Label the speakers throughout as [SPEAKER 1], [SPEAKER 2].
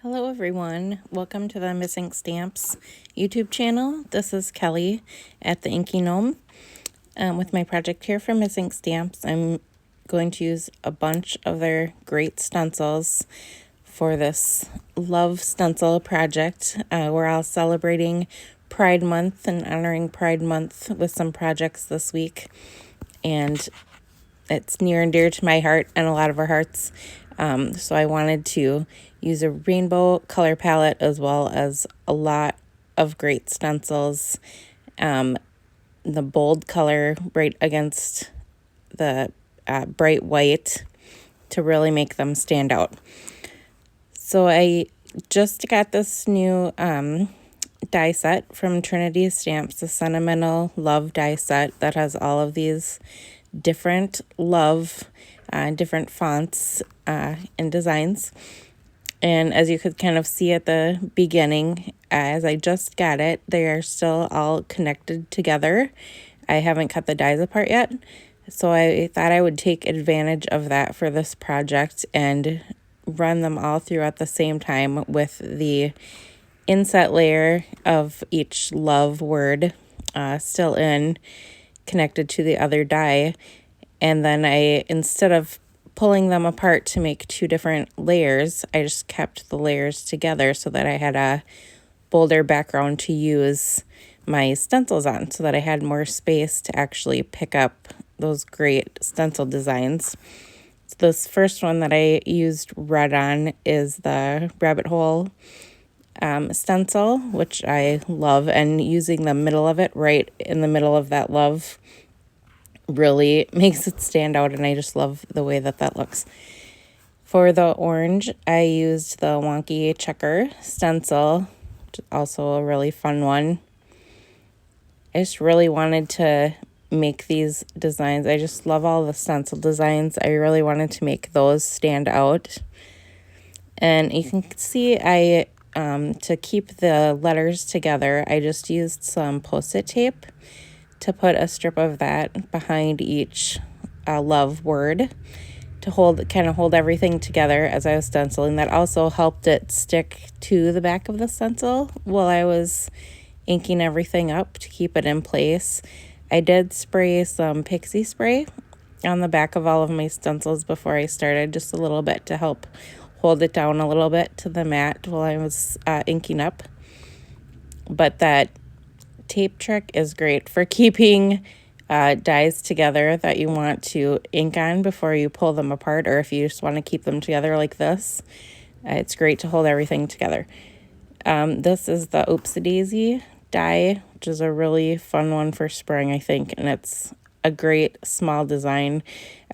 [SPEAKER 1] Hello everyone, welcome to the MissInkStamps YouTube channel. This is Kelly at the Inky Gnome with my project here for MissInkStamps. I'm going to use a bunch of their great stencils for this Love Stencil project. We're all celebrating Pride Month and honoring Pride Month with some projects this week, and it's near and dear to my heart and a lot of our hearts. So I wanted to use a rainbow color palette as well as a lot of great stencils. The bold color right against the bright white to really make them stand out. So I just got this new die set from Trinity Stamps, the Sentimental Love die set that has all of these different love, different fonts and designs. And as you could kind of see at the beginning, as I just got it, they are still all connected together. I haven't cut the dies apart yet, so I thought I would take advantage of that for this project and run them all through at the same time with the inset layer of each love word still in, connected to the other die. And then instead of pulling them apart to make two different layers, I just kept the layers together so that I had a bolder background to use my stencils on, so that I had more space to actually pick up those great stencil designs. So this first one that I used red on is the rabbit hole stencil, which I love, and using the middle of it right in the middle of that love really makes it stand out, and I just love the way that looks. For the orange, I used the wonky checker stencil, which is also a really fun one. I just really wanted to make these designs. I just love all the stencil designs. I really wanted to make those stand out. And you can see to keep the letters together, I just used some Post-it tape to put a strip of that behind each love word to hold everything together as I was stenciling. That also helped it stick to the back of the stencil while I was inking everything up to keep it in place. I did spray some pixie spray on the back of all of my stencils before I started, just a little bit to help hold it down a little bit to the mat while I was inking up. But that tape trick is great for keeping dies together that you want to ink on before you pull them apart, or if you just want to keep them together like this. It's great to hold everything together. This is the Oopsie Daisy die, which is a really fun one for spring, I think, and it's a great small design.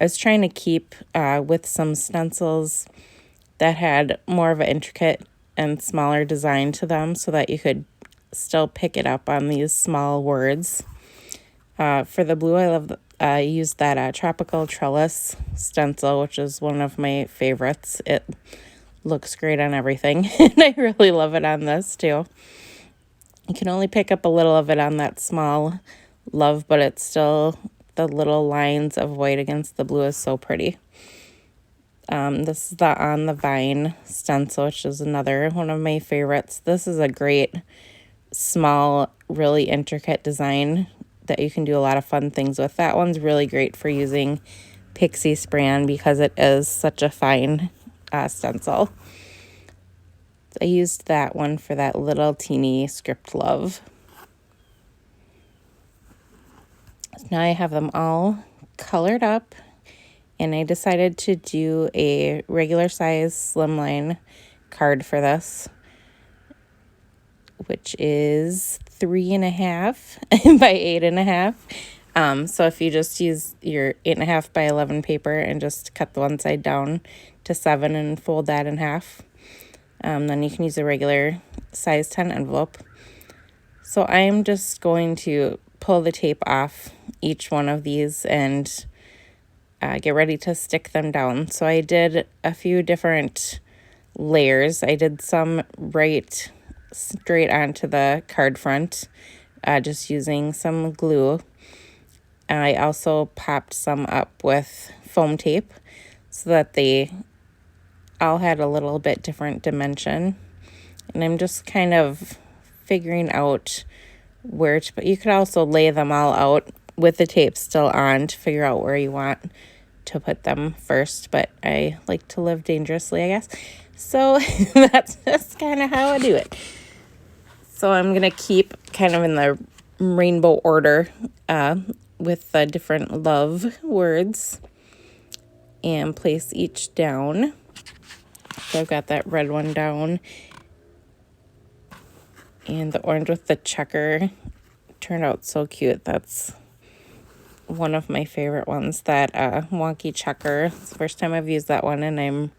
[SPEAKER 1] I was trying to keep with some stencils that had more of an intricate and smaller design to them so that you could still pick it up on these small words. For the blue, I used that tropical trellis stencil, which is one of my favorites. It looks great on everything, and I really love it on this too. You can only pick up a little of it on that small love, but it's still, the little lines of white against the blue is so pretty. This is the On the Vine stencil, which is another one of my favorites. This is a great small, really intricate design that you can do a lot of fun things with. That one's really great for using pixie spray on because it is such a fine stencil. So I used that one for that little teeny script love. So now I have them all colored up, and I decided to do a regular size slimline card for this, which is 3.5 by 8.5. So if you just use your 8.5 by 11 paper and just cut the one side down to 7 and fold that in half, then you can use a regular size 10 envelope. So I'm just going to pull the tape off each one of these and get ready to stick them down. So I did a few different layers. I did some right straight onto the card front, just using some glue. I also popped some up with foam tape so that they all had a little bit different dimension. And I'm just kind of figuring out where to put. You could also lay them all out with the tape still on to figure out where you want to put them first. But I like to live dangerously, I guess. So that's just kind of how I do it. So I'm going to keep kind of in the rainbow order with the different love words and place each down. So I've got that red one down. And the orange with the checker turned out so cute. That's one of my favorite ones, that wonky checker. It's the first time I've used that one, and I'm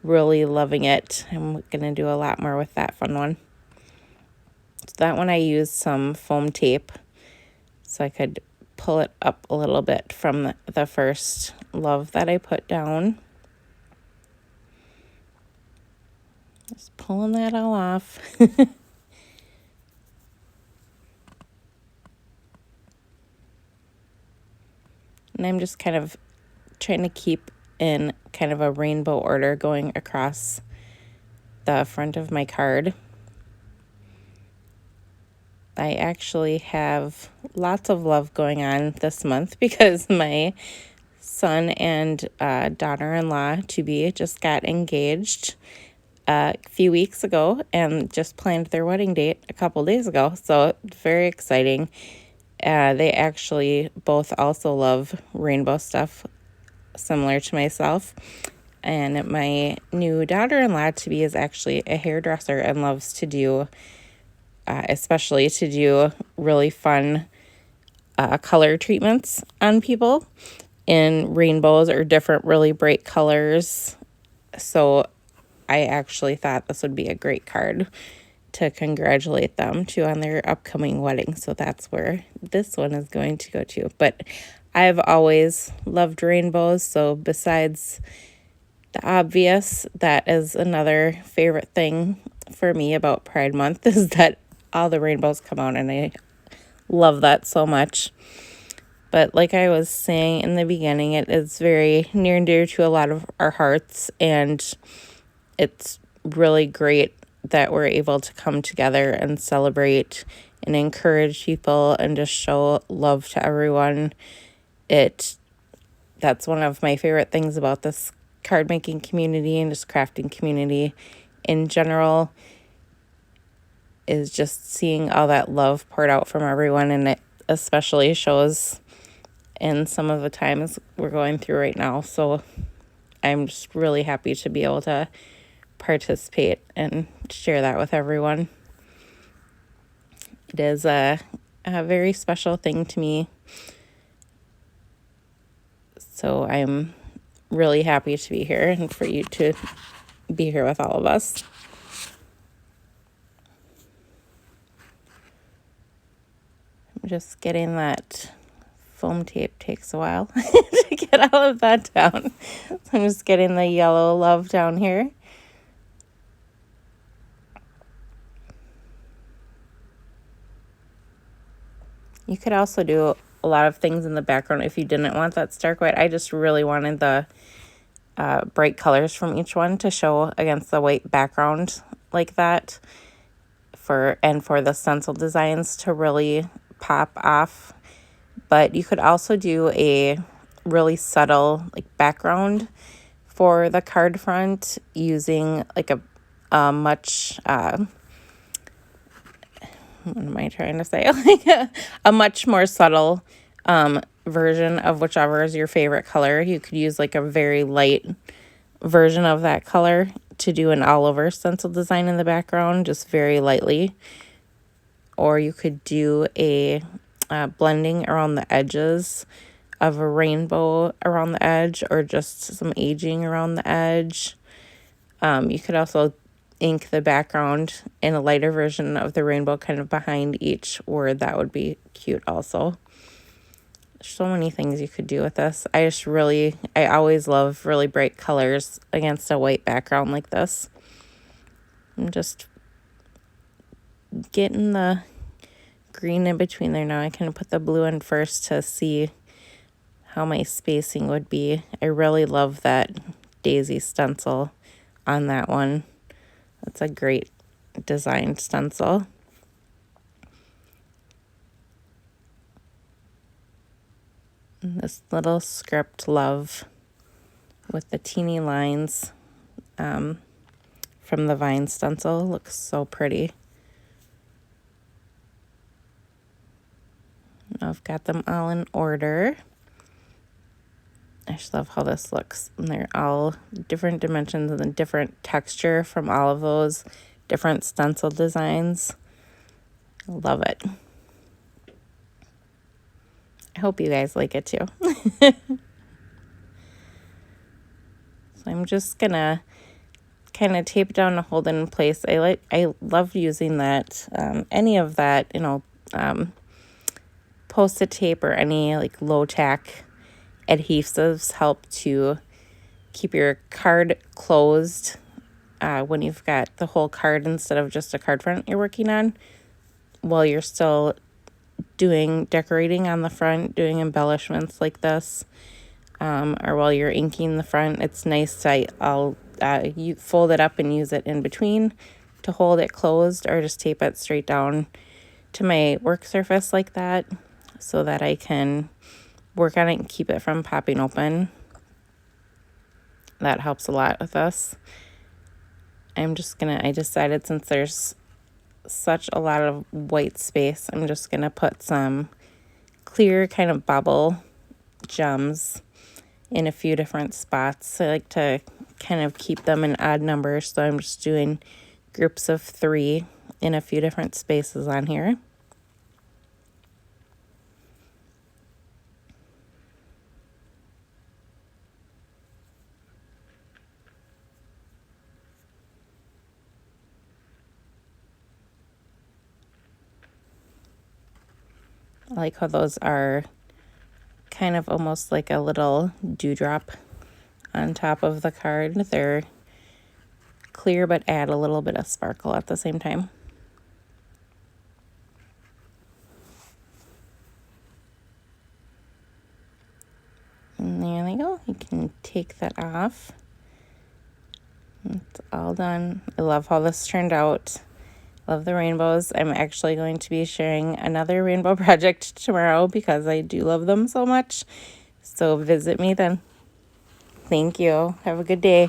[SPEAKER 1] really loving it. I'm going to do a lot more with that fun one. So that one I used some foam tape so I could pull it up a little bit from the first love that I put down. Just pulling that all off. And I'm just kind of trying to keep in kind of a rainbow order going across the front of my card. I actually have lots of love going on this month because my son and daughter-in-law to-be just got engaged a few weeks ago and just planned their wedding date a couple days ago. So very exciting. They actually both also love rainbow stuff, similar to myself. And my new daughter-in-law to-be is actually a hairdresser and loves to do, especially to do really fun color treatments on people in rainbows or different really bright colors. So I actually thought this would be a great card to congratulate them to on their upcoming wedding. So that's where this one is going to go to. But I've always loved rainbows. So besides the obvious, that is another favorite thing for me about Pride Month, is that all the rainbows come out, and I love that so much. But like I was saying in the beginning, it is very near and dear to a lot of our hearts, and it's really great that we're able to come together and celebrate and encourage people and just show love to everyone. That's one of my favorite things about this card making community and just crafting community in general, is just seeing all that love poured out from everyone. And it especially shows in some of the times we're going through right now. So I'm just really happy to be able to participate and share that with everyone. It is a very special thing to me. So I'm really happy to be here and for you to be here with all of us. I'm just getting that foam tape, takes a while to get all of that down. So I'm just getting the yellow love down here. You could also do a lot of things in the background if you didn't want that stark white. I just really wanted the bright colors from each one to show against the white background like that, for the stencil designs to really pop off. But you could also do a really subtle background for the card front using a much what am I trying to say? A much more subtle version of whichever is your favorite color. You could use a very light version of that color to do an all-over stencil design in the background, just very lightly. Or you could do a blending around the edges of a rainbow around the edge, or just some aging around the edge. You could also ink the background in a lighter version of the rainbow kind of behind each word. That would be cute also. There's so many things you could do with this. I always love really bright colors against a white background like this. I'm just getting the green in between there now. I can put the blue in first to see how my spacing would be. I really love that daisy stencil on that one. That's a great designed stencil. And this little script love with the teeny lines from the vine stencil looks so pretty. I've got them all in order. I just love how this looks. And they're all different dimensions and a different texture from all of those different stencil designs. Love it. I hope you guys like it too. So I'm just gonna kind of tape down to hold it in place. I love using that, any of that, Post-it tape or any like low tack adhesives help to keep your card closed when you've got the whole card instead of just a card front you're working on, while you're still doing decorating on the front, doing embellishments like this, or while you're inking the front. It's nice to you fold it up and use it in between to hold it closed, or just tape it straight down to my work surface like that, so that I can work on it and keep it from popping open. That helps a lot with this. I decided, since there's such a lot of white space, I'm just gonna put some clear kind of bubble gems in a few different spots. I like to kind of keep them in odd numbers, so I'm just doing groups of 3 in a few different spaces on here. I like how those are kind of almost like a little dewdrop on top of the card. They're clear but add a little bit of sparkle at the same time. And there they go. You can take that off. It's all done. I love how this turned out. Love the rainbows. I'm actually going to be sharing another rainbow project tomorrow because I do love them so much. So visit me then. Thank you. Have a good day.